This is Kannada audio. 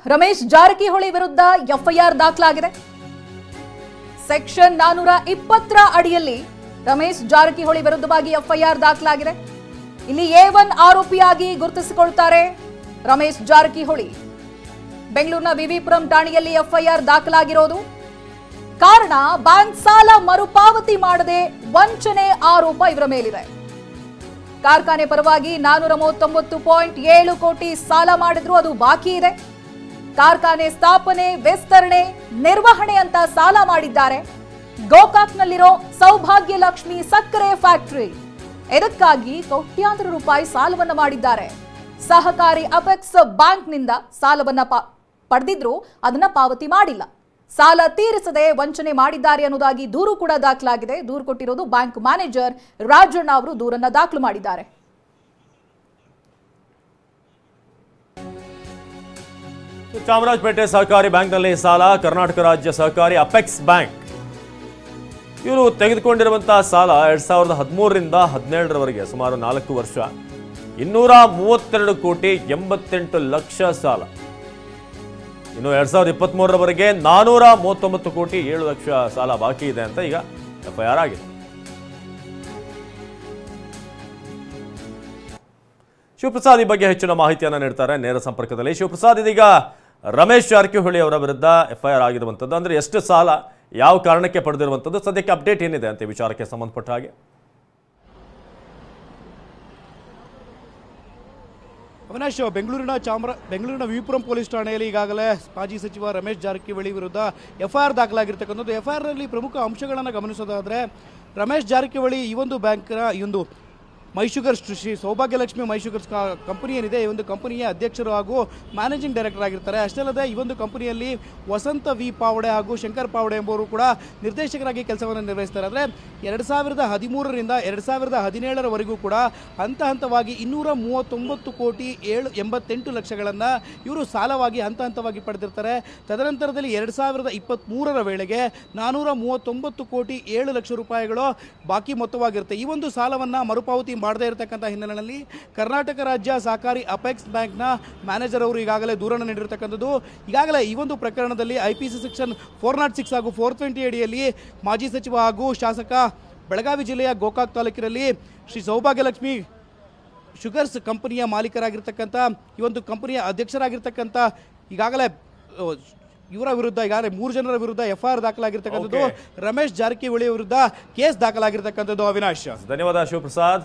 ರಮೇಶ್ ಜಾರಕಿಹೊಳಿ ವಿರುದ್ಧ ಎಫ್ಐಆರ್ ದಾಖಲಾಗಿದೆ. ಸೆಕ್ಷನ್ 420ರ ಅಡಿಯಲ್ಲಿ ರಮೇಶ್ ಜಾರಕಿಹೊಳಿ ವಿರುದ್ಧವಾಗಿ ಎಫ್ಐಆರ್ ದಾಖಲಾಗಿದೆ. ಇಲ್ಲಿ A1 ಆರೋಪಿಯಾಗಿ ಗುರುತಿಸಿಕೊಳ್ಳುತ್ತಾರೆ ರಮೇಶ್ ಜಾರಕಿಹೊಳಿ. ಬೆಂಗಳೂರಿನ ವಿವಿಪುರಂ ಠಾಣೆಯಲ್ಲಿ ಎಫ್ಐಆರ್ ದಾಖಲಾಗಿರೋದು. ಕಾರಣ ಬ್ಯಾಂಕ್ ಸಾಲ ಮರುಪಾವತಿ ಮಾಡದೆ ವಂಚನೆ ಆರೋಪ ಇವರ ಮೇಲಿದೆ. ಕಾರ್ಖಾನೆ ಪರವಾಗಿ 439.7 ಕೋಟಿ ಸಾಲ ಮಾಡಿದ್ರು, ಅದು ಬಾಕಿ ಇದೆ. ಕಾರ್ಖಾನೆ ಸ್ಥಾಪನೆ, ವಿಸ್ತರಣೆ, ನಿರ್ವಹಣೆ ಅಂತ ಸಾಲ ಮಾಡಿದ್ದಾರೆ. ಗೋಕಾಕ್ನಲ್ಲಿರೋ ಸೌಭಾಗ್ಯ ಲಕ್ಷ್ಮಿ ಸಕ್ಕರೆ ಫ್ಯಾಕ್ಟರಿ, ಇದಕ್ಕಾಗಿ ಕೋಟ್ಯಾಂತರ ರೂಪಾಯಿ ಸಾಲವನ್ನ ಮಾಡಿದ್ದಾರೆ. ಸಹಕಾರಿ ಅಪೆಕ್ಸ್ ಬ್ಯಾಂಕ್ನಿಂದ ಸಾಲವನ್ನ ಪಡೆದಿದ್ರು, ಅದನ್ನ ಪಾವತಿ ಮಾಡಿಲ್ಲ. ಸಾಲ ತೀರಿಸದೆ ವಂಚನೆ ಮಾಡಿದ್ದಾರೆ ಅನ್ನೋದಾಗಿ ದೂರು ಕೂಡ ದಾಖಲಾಗಿದೆ. ದೂರು ಕೊಟ್ಟಿರೋದು ಬ್ಯಾಂಕ್ ಮ್ಯಾನೇಜರ್ ರಾಜಣ್ಣ ಅವರು ದೂರನ್ನ ದಾಖಲು ಮಾಡಿದ್ದಾರೆ. ಚಾಮರಾಜಪೇಟೆ ಸಹಕಾರಿ ಬ್ಯಾಂಕ್ನಲ್ಲಿ ಸಾಲ. ಕರ್ನಾಟಕ ರಾಜ್ಯ ಸಹಕಾರಿ ಅಪೆಕ್ಸ್ ಬ್ಯಾಂಕ್ ಇವರು ತೆಗೆದುಕೊಂಡಿರುವಂತಹ ಸಾಲ 2013ರಿಂದ 2017ರವರೆಗೆ ಸುಮಾರು 4 ವರ್ಷ 232 ಕೋಟಿ 88 ಲಕ್ಷ ಸಾಲ. ಇನ್ನು 2023ರವರೆಗೆ 439 ಕೋಟಿ 7 ಲಕ್ಷ ಸಾಲ ಬಾಕಿ ಇದೆ ಅಂತ ಈಗ ಎಫ್ಐಆರ್ ಆಗಿದೆ. ಶಿವಪ್ರಸಾದ್ ಈ ಬಗ್ಗೆ ಹೆಚ್ಚಿನ ಮಾಹಿತಿಯನ್ನು ನೀಡ್ತಾರೆ ನೇರ ಸಂಪರ್ಕದಲ್ಲಿ. ಶಿವಪ್ರಸಾದ್, ಇದೀಗ ರಮೇಶ್ ಜಾರಕಿಹೊಳಿ ಅವರ ವಿರುದ್ಧ ಎಫ್ಐಆರ್ ಆಗಿರುವಂಥದ್ದು, ಅಂದ್ರೆ ಎಷ್ಟು ಸಾಲ, ಯಾವ ಕಾರಣಕ್ಕೆ ಪಡೆದಿರುವಂಥದ್ದು, ಸದ್ಯಕ್ಕೆ ಅಪ್ಡೇಟ್ ಏನಿದೆ ಅಂತ ವಿಚಾರಕ್ಕೆ ಸಂಬಂಧಪಟ್ಟ ಹಾಗೆ? ಅವಿನಾಶ್, ಬೆಂಗಳೂರಿನ ವಿವಿಪುರಂ ಪೊಲೀಸ್ ಠಾಣೆಯಲ್ಲಿ ಈಗಾಗಲೇ ಮಾಜಿ ಸಚಿವ ರಮೇಶ್ ಜಾರಕಿಹೊಳಿ ವಿರುದ್ಧ ಎಫ್ಐಆರ್ ದಾಖಲಾಗಿರ್ತಕ್ಕಂಥದ್ದು. ಎಫ್ಐಆರ್ನಲ್ಲಿ ಪ್ರಮುಖ ಅಂಶಗಳನ್ನು ಗಮನಿಸೋದಾದರೆ, ರಮೇಶ್ ಜಾರಕಿಹೊಳಿ ಈ ಒಂದು ಬ್ಯಾಂಕ್ನ ಈ ಒಂದು ಮೈಶುಗರ್ಸ್ ಶ್ರೀ ಸೌಭಾಗ್ಯ ಲಕ್ಷ್ಮಿ ಮೈಶುಗರ್ಸ್ ಕಂಪನಿ ಏನಿದೆ, ಈ ಒಂದು ಕಂಪನಿಯ ಅಧ್ಯಕ್ಷರು ಹಾಗೂ ಮ್ಯಾನೇಜಿಂಗ್ ಡೈರೆಕ್ಟರ್ ಆಗಿರ್ತಾರೆ. ಅಷ್ಟೇ ಅಲ್ಲದೆ ಈ ಒಂದು ಕಂಪನಿಯಲ್ಲಿ ವಸಂತ ವಿ ಪಾವಡೆ ಹಾಗೂ ಶಂಕರ್ ಪಾವಡೆ ಎಂಬುವರು ಕೂಡ ನಿರ್ದೇಶಕರಾಗಿ ಕೆಲಸವನ್ನು ನಿರ್ವಹಿಸ್ತಾರೆ. ಅಂದರೆ 2013ರಿಂದ 2017ರವರೆಗೂ ಕೂಡ ಹಂತವಾಗಿ 239 ಕೋಟಿ 88 ಲಕ್ಷಗಳನ್ನು ಇವರು ಸಾಲವಾಗಿ ಹಂತವಾಗಿ ಪಡೆದಿರ್ತಾರೆ. ತದನಂತರದಲ್ಲಿ 2023ರ ವೇಳೆಗೆ 439 ಕೋಟಿ 7 ಲಕ್ಷ ರೂಪಾಯಿಗಳು ಬಾಕಿ ಮೊತ್ತವಾಗಿರುತ್ತೆ. ಈ ಒಂದು ಸಾಲವನ್ನು ಮರುಪಾವತಿ ಮಾಡದೇ ಇರತಕ್ಕಂಥ ಹಿನ್ನೆಲೆಯಲ್ಲಿ ಕರ್ನಾಟಕ ರಾಜ್ಯ ಸಹಕಾರಿ ಅಪೆಕ್ಸ್ ಬ್ಯಾಂಕ್ನ ಮ್ಯಾನೇಜರ್ ಅವರು ಈಗಾಗಲೇ ದೂರನ್ನು ನೀಡಿರತಕ್ಕಂಥದ್ದು. ಈಗಾಗಲೇ ಈ ಒಂದು ಪ್ರಕರಣದಲ್ಲಿ IPC ಸೆಕ್ಷನ್ 406 ಹಾಗೂ 420 ಅಡಿಯಲ್ಲಿ ಮಾಜಿ ಸಚಿವ ಹಾಗೂ ಶಾಸಕ ಬೆಳಗಾವಿ ಜಿಲ್ಲೆಯ ಗೋಕಾಕ್ ತಾಲೂಕಿನಲ್ಲಿ ಶ್ರೀ ಸೌಭಾಗ್ಯಲಕ್ಷ್ಮಿ ಶುಗರ್ಸ್ ಕಂಪನಿಯ ಮಾಲೀಕರಾಗಿರ್ತಕ್ಕಂಥ ಈ ಒಂದು ಕಂಪನಿಯ ಅಧ್ಯಕ್ಷರಾಗಿರ್ತಕ್ಕಂಥ ಈಗಾಗಲೇ ಇವರ ವಿರುದ್ಧ ಈಗಾಗಲೇ 3 ಜನರ ವಿರುದ್ಧ ಎಫ್ಐಆರ್ ದಾಖಲಾಗಿರ್ತಕ್ಕಂಥದ್ದು. ರಮೇಶ್ ಜಾರಕಿಹೊಳಿ ವಿರುದ್ಧ ಕೇಸ್ ದಾಖಲಾಗಿರ್ತಕ್ಕಂಥದ್ದು. ಅವಿನಾಶ್, ಧನ್ಯವಾದ ಶಿವಪ್ರಸಾದ್.